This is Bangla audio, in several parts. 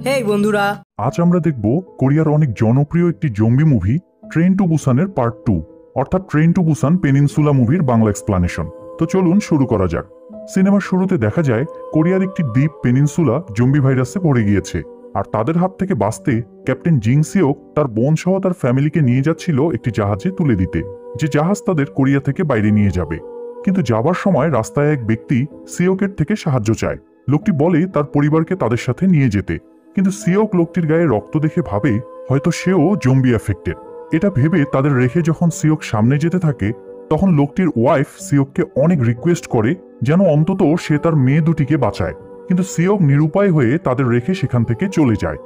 হেই বন্ধুরা, আজ আমরা দেখব কোরিয়ার অনেক জনপ্রিয় একটি জম্বি মুভি ট্রেন টু বুসানের পার্ট 2, অর্থাৎ ট্রেন টু বুসান পেনিনসুলা মুভির বাংলা এক্সপ্লানেশন। তো চলুন শুরু করা যাক। সিনেমার শুরুতে দেখা যায় কোরিয়ার একটি দ্বীপ পেনিনসুলা জম্বি ভাইরাসে ভরে গিয়েছে, আর তাদের হাত থেকে বাঁচতে ক্যাপ্টেন জিং সিওক তার বোন সহ তার ফ্যামিলিকে নিয়ে যাচ্ছিল একটি জাহাজে তুলে দিতে, যে জাহাজ তাদের কোরিয়া থেকে বাইরে নিয়ে যাবে। কিন্তু যাবার সময় রাস্তায় এক ব্যক্তি সিওকের থেকে সাহায্য চায়। লোকটি বলে তার পরিবারকে তাদের সাথে নিয়ে যেতে, কিন্তু সিওক লোকটির গায়ে রক্ত দেখে ভাবে হয়তো সেও জম্বি এফেক্টেড। এটা ভেবে তাদের রেখে যখন সিওক সামনে যেতে থাকে, তখন লোকটির ওয়াইফ সিওককে অনেক রিকোয়েস্ট করে যেন অন্তত সে তার মেয়ে দুটিকে বাঁচায়, কিন্তু সিওক নিরুপায় হয়ে তাদের রেখে সেখান থেকে চলে যায়।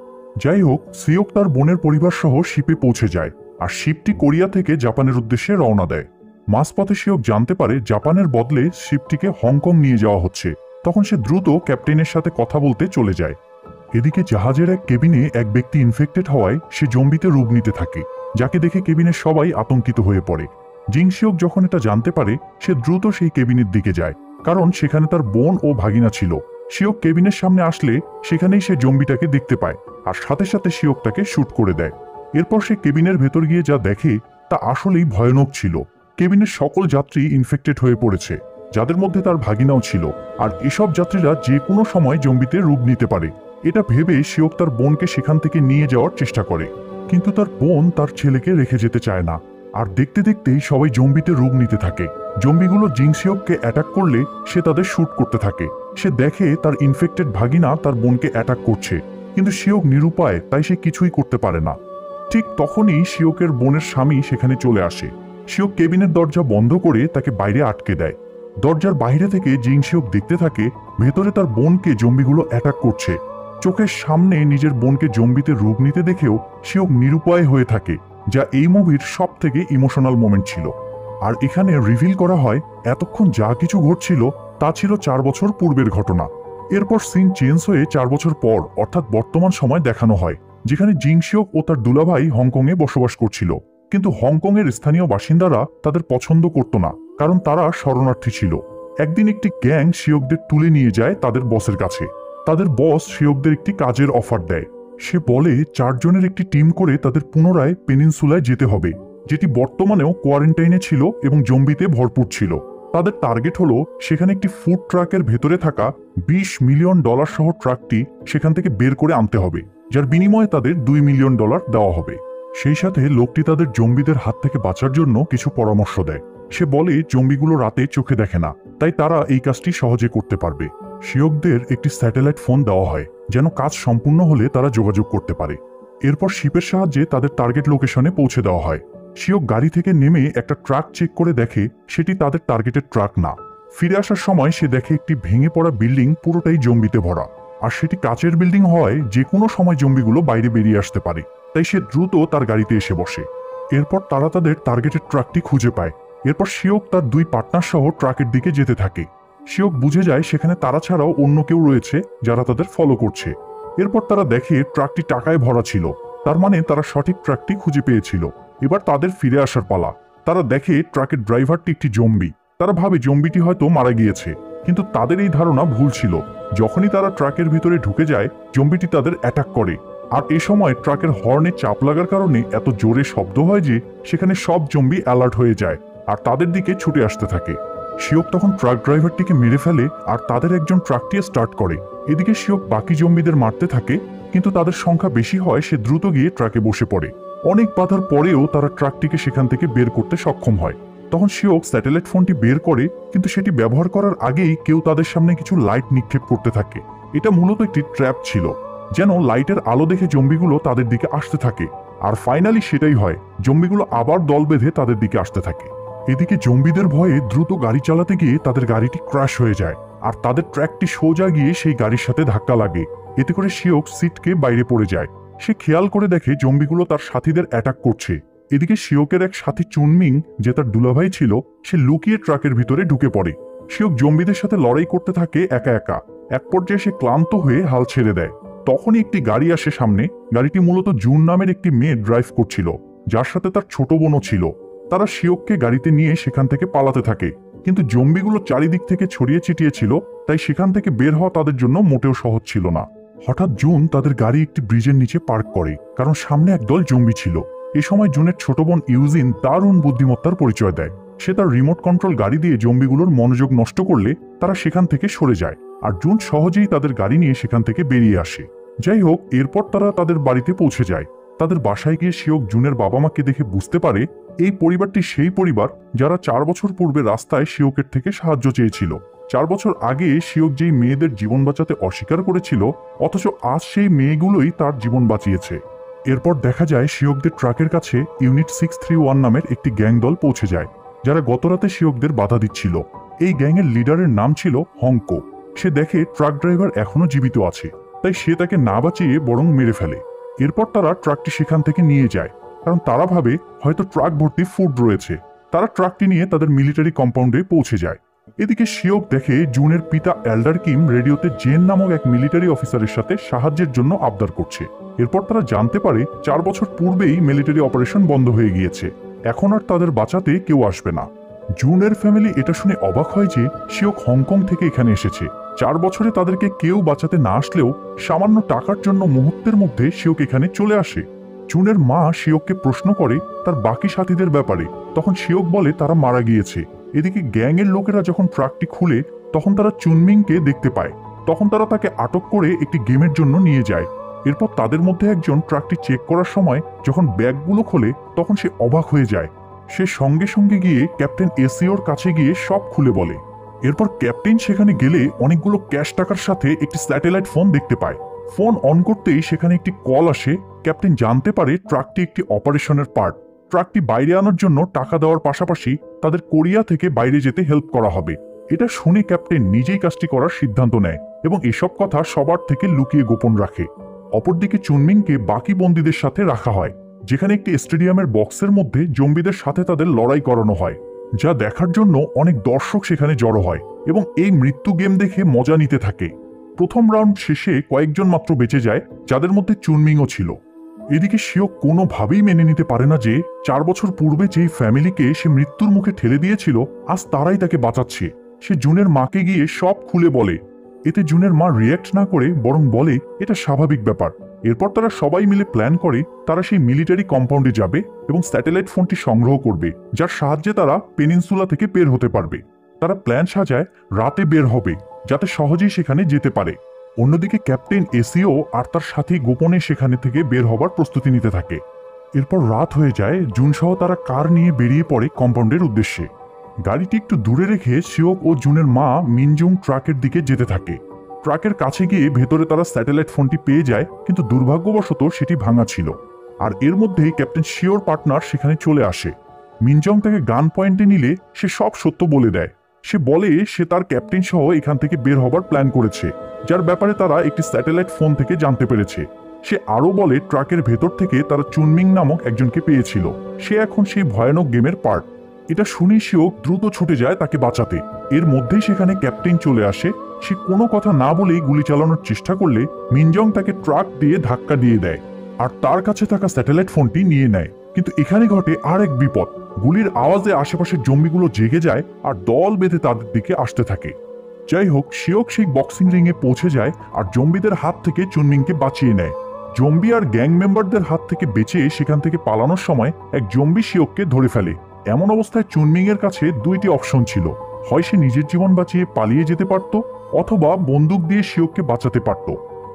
যাই হোক, সিওক তার বোনের পরিবার সহ শিপে পৌঁছে যায়, আর শিপটি কোরিয়া থেকে জাপানের উদ্দেশ্যে রওনা দেয়। মাঝপথে সিওক জানতে পারে জাপানের বদলে শিপটিকে হংকং নিয়ে যাওয়া হচ্ছে। তখন সে দ্রুত ক্যাপ্টেনের সাথে কথা বলতে চলে যায়। এদিকে জাহাজের এক কেবিনে এক ব্যক্তি ইনফেক্টেড হওয়ায় সে জম্বিতে রূপ নিতে থাকে, যাকে দেখে কেবিনের সবাই আতঙ্কিত হয়ে পড়ে। জিংসিওক যখন এটা জানতে পারে, সে দ্রুত সেই কেবিনের দিকে যায়, কারণ সেখানে তার বোন ও ভাগিনা ছিল। সিওক কেবিনের সামনে আসলে সেখানেই সে জম্বিটাকে দেখতে পায়, আর সাথে সাথে সিওক তাকে শুট করে দেয়। এরপর সে কেবিনের ভেতর গিয়ে যা দেখে তা আসলেই ভয়ানক ছিল। কেবিনের সকল যাত্রী ইনফেক্টেড হয়ে পড়েছে, যাদের মধ্যে তার ভাগিনাও ছিল, আর এসব যাত্রীরা যে কোনো সময় জম্বিতে রূপ নিতে পারে। এটা ভেবে সিওক তার বোনকে সেখান থেকে নিয়ে যাওয়ার চেষ্টা করে, কিন্তু তার বোন তার ছেলেকে রেখে যেতে চায় না। আর দেখতে দেখতেই সবাই জম্বিতে রূপ নিতে থাকে। জম্বিগুলো জিংসিওককে অ্যাটাক করলে সে তাদের শুট করতে থাকে। সে দেখে তার ইনফেক্টেড ভাগিনা তার বোনকে অ্যাটাক করছে, কিন্তু সিওক নিরুপায়, তাই সে কিছুই করতে পারে না। ঠিক তখনই সিওকের বোনের স্বামী সেখানে চলে আসে। সিওক কেবিনের দরজা বন্ধ করে তাকে বাইরে আটকে দেয়। দরজার বাইরে থেকে জিংসিওক দেখতে থাকে ভেতরে তার বোনকে জম্বিগুলো অ্যাটাক করছে। চোখের সামনে নিজের বোনকে জম্বিতে রূপ নিতে দেখেও সিওক নিরুপায় হয়ে থাকে, যা এই মুভির সব থেকে ইমোশনাল মোমেন্ট ছিল। আর এখানে রিভিল করা হয় এতক্ষণ যা কিছু ঘটছিল তা ছিল 4 বছর পূর্বের ঘটনা। এরপর সিন চেঞ্জ হয়ে 4 বছর পর, অর্থাৎ বর্তমান সময় দেখানো হয়, যেখানে জিংসিওক ও তার দুলাভাই হংকংয়ে বসবাস করছিল। কিন্তু হংকংয়ের স্থানীয় বাসিন্দারা তাদের পছন্দ করত না, কারণ তারা শরণার্থী ছিল। একদিন একটি গ্যাং সিওকদের তুলে নিয়ে যায় তাদের বসের কাছে। তাদের বস সিওকদের একটি কাজের অফার দেয়। সে বলে 4 জনের একটি টিম করে তাদের পুনরায় পেনিনসুলায় যেতে হবে, যেটি বর্তমানেও কোয়ারেন্টাইনে ছিল এবং জম্বিতে ভরপুর ছিল। তাদের টার্গেট হলো সেখানে একটি ফুড ট্রাকের ভেতরে থাকা $20 মিলিয়ন সহ ট্রাকটি সেখান থেকে বের করে আনতে হবে, যার বিনিময়ে তাদের $2 মিলিয়ন দেওয়া হবে। সেই সাথে লোকটি তাদের জম্বিদের হাত থেকে বাঁচার জন্য কিছু পরামর্শ দেয়। সে বলে জম্বিগুলো রাতে চোখে দেখে না, তাই তারা এই কাজটি সহজে করতে পারবে। সিওকদের একটি স্যাটেলাইট ফোন দেওয়া হয়, যেন কাজ সম্পূর্ণ হলে তারা যোগাযোগ করতে পারে। এরপর শিপের সাহায্যে তাদের টার্গেট লোকেশনে পৌঁছে দেওয়া হয়। সিওক গাড়ি থেকে নেমে একটা ট্রাক চেক করে দেখে সেটি তাদের টার্গেটের ট্রাক না। ফিরে আসার সময় সে দেখে একটি ভেঙে পড়া বিল্ডিং পুরোটাই জম্বিতে ভরা, আর সেটি কাচের বিল্ডিং হওয়ায় যে কোনো সময় জম্বিগুলো বাইরে বেরিয়ে আসতে পারে। তাই সে দ্রুত তার গাড়িতে এসে বসে। এরপর তারা তাদের টার্গেটের ট্রাকটি খুঁজে পায়। এরপর সিওক তার 2 পার্টনার সহ ট্রাকের দিকে যেতে থাকে। সিওক বুঝে যায় সেখানে তারা ছাড়াও অন্য কেউ রয়েছে যারা তাদের ফলো করছে। এরপর তারা দেখে ট্রাকটি টাকায় ভরা ছিল, তার মানে তারা সঠিক ট্রাকটি খুঁজে পেয়েছিল। এবার তাদের ফিরে আসার পালা। তারা দেখে ট্রাকের ড্রাইভারটি একটি জম্বি। তারা ভাবে জম্বিটি হয়তো মারা গিয়েছে, কিন্তু তাদের এই ধারণা ভুল ছিল। যখনই তারা ট্রাকের ভিতরে ঢুকে যায়, জম্বিটি তাদের অ্যাটাক করে। আর এ সময় ট্রাকের হর্নে চাপ লাগার কারণে এত জোরে শব্দ হয় যে সেখানে সব জম্বি অ্যালার্ট হয়ে যায় আর তাদের দিকে ছুটে আসতে থাকে। সিওক তখন ট্রাক ড্রাইভারটিকে মেরে ফেলে আর তাদের একজন ট্রাকটি স্টার্ট করে। এদিকে সিওক বাকি জম্বিদের মারতে থাকে, কিন্তু তাদের সংখ্যা বেশি হয় সে দ্রুত গিয়ে ট্রাকে বসে পড়ে। অনেক বাধার পরেও তারা ট্রাকটিকে সেখান থেকে বের করতে সক্ষম হয়। তখন সিওক স্যাটেলাইট ফোনটি বের করে, কিন্তু সেটি ব্যবহার করার আগেই কেউ তাদের সামনে কিছু লাইট নিক্ষেপ করতে থাকে। এটা মূলত একটি ট্র্যাপ ছিল, যেন লাইটের আলো দেখে জম্বিগুলো তাদের দিকে আসতে থাকে। আর ফাইনালি সেটাই হয়, জম্বিগুলো আবার দল বেঁধে তাদের দিকে আসতে থাকে। এদিকে জম্বিদের ভয়ে দ্রুত গাড়ি চালাতে গিয়ে তাদের গাড়িটি ক্র্যাশ হয়ে যায়, আর তাদের ট্র্যাকটি সোজা গিয়ে সেই গাড়ির সাথে ধাক্কা লাগে। এতে করে সিওক সিটকে বাইরে পড়ে যায়। সে খেয়াল করে দেখে জম্বিগুলো তার সাথীদের অ্যাটাক করছে। এদিকে সিওকের এক সাথী চুনমিং, যে তার দুলাভাই ছিল, সে লুকিয়ে ট্রাকের ভিতরে ঢুকে পড়ে। সিওক জম্বিদের সাথে লড়াই করতে থাকে একা একা। এক পর্যায়ে সে ক্লান্ত হয়ে হাল ছেড়ে দেয়। তখনই একটি গাড়ি আসে সামনে। গাড়িটি মূলত জুন নামের একটি মেয়ে ড্রাইভ করছিল, যার সাথে তার ছোট বোনও ছিল। তারা সিওককে গাড়িতে নিয়ে সেখান থেকে পালাতে থাকে, কিন্তু জম্বিগুলো চারিদিক থেকে ছড়িয়ে ছিটিয়ে ছিল, তাই সেখান থেকে বের হওয়া তাদের জন্য মোটেও সহজ ছিল না। হঠাৎ জুন তাদের গাড়ি একটি ব্রিজের নিচে পার্ক করে, কারণ সামনে একদল জম্বি ছিল। এ সময় জুনের ছোট বোন ইউজিন দারুণ বুদ্ধিমত্তার পরিচয় দেয়। সে তার রিমোট কন্ট্রোল গাড়ি দিয়ে জম্বিগুলোর মনোযোগ নষ্ট করলে তারা সেখান থেকে সরে যায়, আর জুন সহজেই তাদের গাড়ি নিয়ে সেখান থেকে বেরিয়ে আসে। যাই হোক, এরপর তারা তাদের বাড়িতে পৌঁছে যায়। তাদের বাসায় গিয়ে শিওক জুনের বাবা মাকে দেখে বুঝতে পারে এই পরিবারটি সেই পরিবার যারা 4 বছর পূর্বে রাস্তায় শিওকের থেকে সাহায্য চেয়েছিল। 4 বছর আগে শিওক যেই মেয়েদের জীবন বাঁচাতে অস্বীকার করেছিল, অথচ আজ সেই মেয়েগুলোই তার জীবন বাঁচিয়েছে। এরপর দেখা যায় শিওকদের ট্রাকের কাছে ইউনিট 631 নামের একটি গ্যাং দল পৌঁছে যায়, যারা গতরাতে শিওকদের বাধা দিচ্ছিল। এই গ্যাংয়ের লিডারের নাম ছিল হংকো। সে দেখে ট্রাক ড্রাইভার এখনো জীবিত আছে, তাই সে তাকে না বাঁচিয়ে বরং মেরে ফেলে। এরপর তারা ট্রাকটি সেখান থেকে নিয়ে যায়, কারণ তারা ভাবে হয়তো ট্রাক ভর্তি ফুড রয়েছে। তারা ট্রাকটি নিয়ে তাদের মিলিটারি কম্পাউন্ডে পৌঁছে যায়। এদিকে শিওক দেখে জুনের পিতা এল্ডার কিম রেডিওতে জেন নামক এক মিলিটারি অফিসারের সাথে সাহায্যের জন্য আবদার করছে। এরপর তারা জানতে পারে 4 বছর পূর্বেই মিলিটারি অপারেশন বন্ধ হয়ে গিয়েছে, এখন আর তাদের বাঁচাতে কেউ আসবে না। জুনের ফ্যামিলি এটা শুনে অবাক হয় যে শিওক হংকং থেকে এখানে এসেছে। 4 বছরে তাদেরকে কেউ বাঁচাতে না আসলেও সামান্য টাকার জন্য মুহূর্তের মধ্যে শিওক এখানে চলে আসে। জুনের মা শিওককে প্রশ্ন করে তার বাকি সাথীদের ব্যাপারে, তখন শিওক বলে তারা মারা গিয়েছে। এদিকে গ্যাংয়ের লোকেরা যখন ট্রাকটি খুলে তখন তারা চুনমিংকে দেখতে পায়। তখন তারা তাকে আটক করে একটি গেমের জন্য নিয়ে যায়। এরপর তাদের মধ্যে একজন ট্রাকটি চেক করার সময় যখন ব্যাগগুলো খোলে তখন সে অবাক হয়ে যায়। সে সঙ্গে সঙ্গে গিয়ে ক্যাপ্টেন এসিওর কাছে গিয়ে সব খুলে বলে। এরপর ক্যাপ্টেন সেখানে গেলে অনেকগুলো ক্যাশ টাকার সাথে একটি স্যাটেলাইট ফোন দেখতে পায়। ফোন অন করতেই সেখানে একটি কল আসে। ক্যাপ্টেন জানতে পারে ট্রাকটি একটি অপারেশনের পার্ট। ট্রাকটি বাইরে আনার জন্য টাকা দেওয়ার পাশাপাশি তাদের কোরিয়া থেকে বাইরে যেতে হেল্প করা হবে। এটা শুনে ক্যাপ্টেন নিজেই কাজটি করার সিদ্ধান্ত নেয় এবং এসব কথা সবার থেকে লুকিয়ে গোপন রাখে। অপরদিকে চুনমিংকে বাকি বন্দীদের সাথে রাখা হয়, যেখানে একটি স্টেডিয়ামের বক্সের মধ্যে জম্বিদের সাথে তাদের লড়াই করানো হয়, যা দেখার জন্য অনেক দর্শক সেখানে জড়ো হয় এবং এই মৃত্যু গেম দেখে মজা নিতে থাকে। প্রথম রাউন্ড শেষে কয়েকজন মাত্র বেঁচে যায়, যাদের মধ্যে চুনমিংও ছিল। এদিকে শিওক কোনোভাবেই মেনে নিতে পারে না যে 4 বছর পূর্বে যেই ফ্যামিলিকে সে মৃত্যুর মুখে ঠেলে দিয়েছিল আজ তারাই তাকে বাঁচাচ্ছে। সে জুনের মাকে গিয়ে সব খুলে বলে। এতে জুনের মা রিয়্যাক্ট না করে বরং বলে এটা স্বাভাবিক ব্যাপার। এরপর তারা সবাই মিলে প্ল্যান করে তারা সেই মিলিটারি কম্পাউন্ডে যাবে এবং স্যাটেলাইট ফোনটি সংগ্রহ করবে, যার সাহায্যে তারা পেনিনসুলা থেকে বের হতে পারবে। তারা প্ল্যান সাজায় রাতে বের হবে, যাতে সহজেই সেখানে যেতে পারে। অন্যদিকে ক্যাপ্টেন এসিও আর তার সাথে গোপনে সেখানে থেকে বের হবার প্রস্তুতি নিতে থাকে। এরপর রাত হয়ে যায়। জুন সহ তারা কার নিয়ে বেরিয়ে পড়ে কম্পাউন্ডের উদ্দেশ্যে। গাড়িটি একটু দূরে রেখে শিওক ও জুনের মা মিনজুং ট্রাকের দিকে যেতে থাকে। ট্রাকের কাছে গিয়ে ভেতরে তারা স্যাটেলাইট ফোনটি পেয়ে যায়, কিন্তু দুর্ভাগ্যবশত সেটি ভাঙা ছিল। আর এর মধ্যেই ক্যাপ্টেন শিওর পার্টনার সেখানে চলে আসে। মিনজং তাকে গান পয়েন্টে নিলে সে সব সত্য বলে দেয়। সে বলে সে তার ক্যাপ্টেন সহ এখান থেকে বের হবার প্ল্যান করেছে, যার ব্যাপারে তারা একটি স্যাটেলাইট ফোন থেকে জানতে পেরেছে। সে আরও বলে ট্রাকের ভেতর থেকে তারা চুনমিং নামক একজনকে পেয়েছিল, সে এখন সেই ভয়ানক গেমের পার্ট। এটা শুনে শিওক দ্রুত ছুটে যায় তাকে বাঁচাতে। এর মধ্যেই সেখানে ক্যাপ্টেন চলে আসে। সে কোনো কথা না বলেই গুলি চালানোর চেষ্টা করলে মিনজং তাকে ট্রাক দিয়ে ধাক্কা দিয়ে দেয় আর তার কাছে থাকা স্যাটেলাইট ফোনটি নিয়ে নেয়। কিন্তু এখানে ঘটে আর এক বিপদ। গুলির আওয়াজে আশেপাশের জম্বিগুলো জেগে যায় আর দল বেঁধে তাদের দিকে আসতে থাকে। যাই হোক, শিওক সেই বক্সিং রিংয়ে পৌঁছে যায় আর জম্বিদের হাত থেকে চুনমিংকে বাঁচিয়ে নেয়। জম্বি আর গ্যাং মেম্বারদের হাত থেকে বেঁচে সেখান থেকে পালানোর সময় এক জম্বি শিওককে ধরে ফেলে। এমন অবস্থায় চুনমিং এর কাছে দুইটি অপশন ছিল, হয় সে নিজের জীবন বাঁচিয়ে পালিয়ে যেতে পারত অথবা বন্দুক দিয়ে শিওককে বাঁচাতে পারত।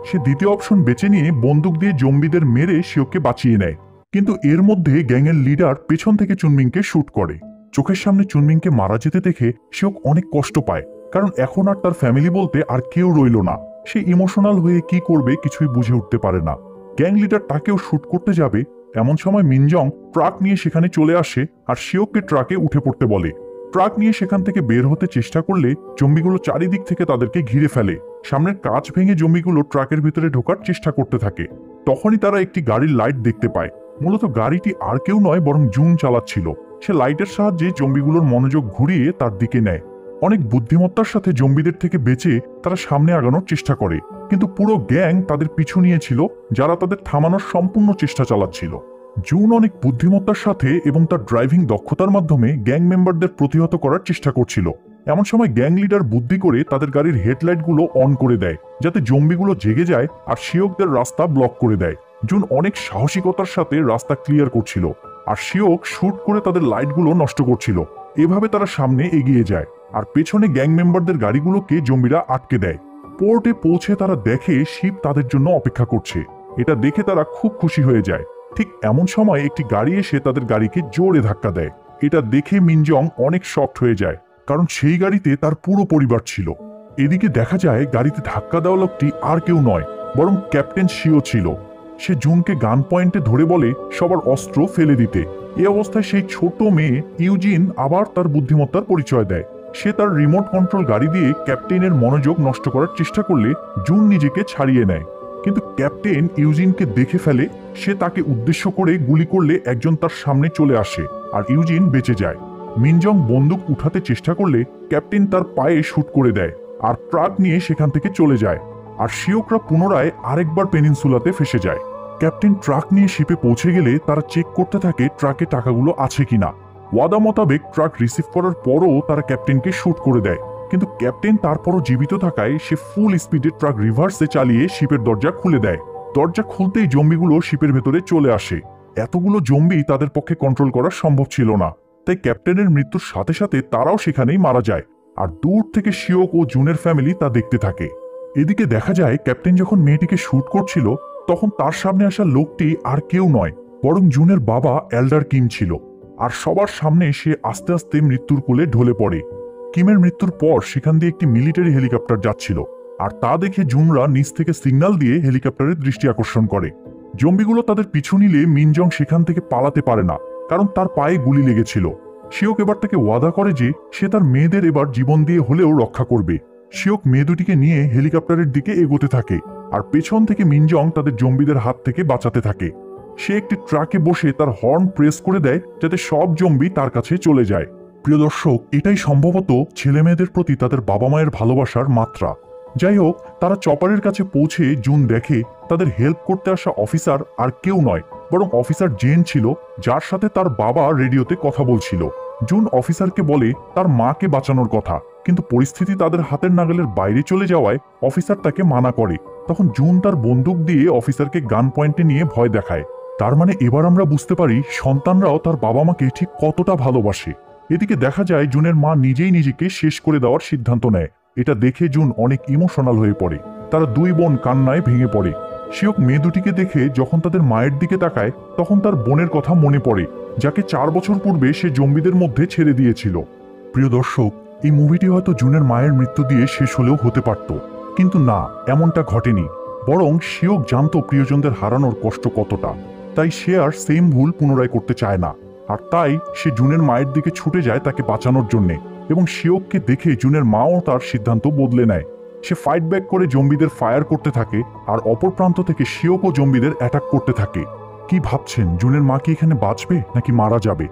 সে দ্বিতীয় অপশন বেছে নিয়ে বন্দুক দিয়ে জম্বিদের মেরে শিওককে বাঁচিয়ে নেয়। কিন্তু এর মধ্যে গ্যাংয়ের লিডার পেছন থেকে চুনমিংকে শুট করে। চোখের সামনে চুনমিংকে মারা যেতে দেখে শিওক অনেক কষ্ট পায়, কারণ এখন আর তার ফ্যামিলি বলতে আর কেউ রইল না। সে ইমোশনাল হয়ে কি করবে কিছুই বুঝে উঠতে পারে না। গ্যাং লিডার তাকেও শুট করতে যাবে, এমন সময় মিনজং ট্রাক নিয়ে সেখানে চলে আসে আর শিওককে ট্রাকে উঠে পড়তে বলে। ট্রাক নিয়ে সেখান থেকে বের হতে চেষ্টা করলে জম্বিগুলো চারিদিক থেকে তাদেরকে ঘিরে ফেলে। সামনের কাঁচ ভেঙে জম্বিগুলো ট্রাকের ভিতরে ঢোকার চেষ্টা করতে থাকে। তখনই তারা একটি গাড়ির লাইট দেখতে পায়। মূলত গাড়িটি আর কেউ নয় বরং জুন চালাচ্ছিল। সে লাইটের সাহায্যে জম্বিগুলোর মনোযোগ ঘুরিয়ে তার দিকে নেয়। অনেক বুদ্ধিমত্তার সাথে জম্বিদের থেকে বেঁচে তারা সামনে আগানোর চেষ্টা করে, কিন্তু পুরো গ্যাং তাদের পিছু নিয়েছিল, যারা তাদের থামানোর সম্পূর্ণ চেষ্টা চালাচ্ছিল। জুন অনেক বুদ্ধিমত্তার সাথে এবং তার ড্রাইভিং দক্ষতার মাধ্যমে গ্যাং মেম্বারদের প্রতিহত করার চেষ্টা করছিল। এমন সময় গ্যাং লিডার বুদ্ধি করে তাদের গাড়ির হেডলাইটগুলো অন করে দেয় যাতে জম্বিগুলো জেগে যায় আর শিয়কদের রাস্তা ব্লক করে দেয়। জুন অনেক সাহসিকতার সাথে রাস্তা ক্লিয়ার করছিল আর শিয়ক শুট করে তাদের লাইটগুলো নষ্ট করছিল। এভাবে তারা সামনে এগিয়ে যায় আর পেছনে গ্যাং মেম্বারদের গাড়িগুলোকে জম্বিরা আটকে দেয়। পোর্টে পৌঁছে তারা দেখে শিপ তাদের জন্য অপেক্ষা করছে। এটা দেখে তারা খুব খুশি হয়ে যায়। ঠিক এমন সময় একটি গাড়ি এসে তাদের গাড়িকে জোরে ধাক্কা দেয়। এটা দেখে মিনজং অনেক শকড হয়ে যায়, কারণ সেই গাড়িতে তার পুরো পরিবার ছিল। এদিকে দেখা যায় গাড়িতে ধাক্কা দেওয়া লোকটি আর কেউ নয়, বরং ক্যাপ্টেন শিও ছিল। সে জুনকে গান পয়েন্টে ধরে বলে সবার অস্ত্র ফেলে দিতে। এই অবস্থায় সেই ছোট মেয়ে ইউজিন আবার তার বুদ্ধিমত্তার পরিচয় দেয়। সে তার রিমোট কন্ট্রোল গাড়ি দিয়ে ক্যাপ্টেনের মনোযোগ নষ্ট করার চেষ্টা করলে জুন নিজেকে ছাড়িয়ে নেয়, কিন্তু ক্যাপ্টেন ইউজিনকে দেখে ফেলে। সে তাকে উদ্দেশ্য করে গুলি করলে একজন তার সামনে চলে আসে আর ইউজিন বেঁচে যায়। মিনজং বন্দুক উঠাতে চেষ্টা করলে ক্যাপ্টেন তার পায়ে শুট করে দেয় আর ট্রাক নিয়ে সেখান থেকে চলে যায়। আর শিয়করা পুনরায় আরেকবার পেনিনসুলাতে ফেসে যায়। ক্যাপ্টেন ট্রাক নিয়ে শিপে পৌঁছে গেলে তারা চেক করতে থাকে ট্রাকে টাকাগুলো আছে কিনা। ওয়াদা মোতাবেক ট্রাক রিসিভ করার পরও তারা ক্যাপ্টেনকে শুট করে দেয়, কিন্তু ক্যাপ্টেন তারপরও জীবিত থাকায় সে ফুল স্পিডে ট্রাক রিভার্সে চালিয়ে শিপের দরজা খুলে দেয়। দরজা খুলতেই জম্বিগুলো শিপের ভেতরে চলে আসে। এতগুলো জম্বি তাদের পক্ষে কন্ট্রোল করা সম্ভব ছিল না, তাই ক্যাপ্টেনের মৃত্যুর সাথে সাথে তারাও সেখানেই মারা যায়। আর দূর থেকে শিয়ক ও জুনের ফ্যামিলি তা দেখতে থাকে। এদিকে দেখা যায় ক্যাপ্টেন যখন মেয়েটিকে শুট করছিল তখন তার সামনে আসা লোকটি আর কেউ নয়, বরং জুনের বাবা এল্ডার কিম ছিল। আর সবার সামনে সে আস্তে আস্তে মৃত্যুর কোলে ঢলে পড়ে। কিমের মৃত্যুর পর সেখান দিয়ে একটি মিলিটারি হেলিকপ্টার যাচ্ছিল, আর তা দেখে জুনরা নিচ থেকে সিগন্যাল দিয়ে হেলিকপ্টারের দৃষ্টি আকর্ষণ করে। জম্বিগুলো তাদের পিছু নিলে মিনজং সেখান থেকে পালাতে পারে না, কারণ তার পায়ে গুলি লেগেছিল। শিয়ক এবার তাকে ওয়াদা করে যে সে তার মেয়েদের এবার জীবন দিয়ে হলেও রক্ষা করবে। শিয়ক মেয়ে দুটিকে নিয়ে হেলিকপ্টারের দিকে এগোতে থাকে, আর পেছন থেকে মিনজং তাদের জম্বিদের হাত থেকে বাঁচাতে থাকে। সে একটি ট্রাকে বসে তার হর্ন প্রেস করে দেয় যাতে সব জম্বি তার কাছে চলে যায়। প্রিয় দর্শক, এটাই সম্ভবত ছেলেমেয়েদের প্রতি তাদের বাবা মায়ের ভালোবাসার মাত্রা। যাই হোক, তারা চপারের কাছে পৌঁছে জুন দেখে তাদের হেল্প করতে আসা অফিসার আর কেউ নয়, বরং অফিসার জেন ছিল, যার সাথে তার বাবা রেডিওতে কথা বলছিল। জুন অফিসারকে বলে তার মাকে বাঁচানোর কথা, কিন্তু পরিস্থিতি তাদের হাতের নাগালের বাইরে চলে যাওয়ায় অফিসার তাকে মানা করে। তখন জুন তার বন্দুক দিয়ে অফিসারকে গান পয়েন্টে নিয়ে ভয় দেখায়। তার মানে এবার আমরা বুঝতে পারি সন্তানরাও তার বাবা মাকে ঠিক কতটা ভালোবাসে। এদিকে দেখা যায় জুনের মা নিজেই নিজেকে শেষ করে দেওয়ার সিদ্ধান্ত নেয়। এটা দেখে জুন অনেক ইমোশনাল হয়ে পড়ে। তারা দুই বোন কান্নায় ভেঙে পড়ে। শিয়ক মেয়ে দুটিকে দেখে যখন তাদের মায়ের দিকে তাকায় তখন তার বোনের কথা মনে পড়ে, যাকে 4 বছর পূর্বে সে জম্বিদের মধ্যে ছেড়ে দিয়েছিল। প্রিয় দর্শক, এই মুভিটি হয়তো জুনের মায়ের মৃত্যু দিয়ে শেষ হলেও হতে পারত, কিন্তু না, এমনটা ঘটেনি। বরং শিয়ক জানতো প্রিয়জনদের হারানোর কষ্ট কতটা, তাই সে আর সেম ভুল পুনরায় করতে চায় না। আর তাই সে জুনের মায়ের দিকে ছুটে যায় তাকে বাঁচানোর জন্যে, এবং শিয়ককে দেখে জুনের মাও তার সিদ্ধান্ত বদলে নেয়। সে ফাইট ব্যাক করে জম্বিদের ফায়ার করতে থাকে, আর অপর প্রান্ত থেকে শিয়কও জম্বিদের অ্যাটাক করতে থাকে। কি ভাবছেন, জুনের মা কি এখানে বাঁচবে নাকি মারা যাবে?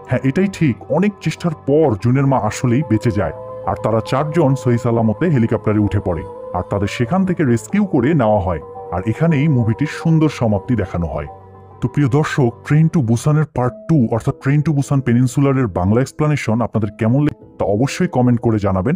হ্যাঁ, এটাই ঠিক। অনেক চেষ্টার পর জুনের মা আসলেই বেঁচে যায়, আর তারা 4 জন সহি সালামতে হেলিকপ্টারে উঠে পড়ে, আর তাদের সেখান থেকে রেস্কিউ করে নেওয়া হয়। আর এখানেই মুভিটির সুন্দর সমাপ্তি দেখানো হয়। তো প্রিয় দর্শক, ট্রেন টু বুসানের পার্ট 2 অর্থাৎ ট্রেন টু বুসান পেনিনসুলারের বাংলা এক্সপ্লানেশন আপনাদের কেমন লাগে তা অবশ্যই কমেন্ট করে জানাবেন।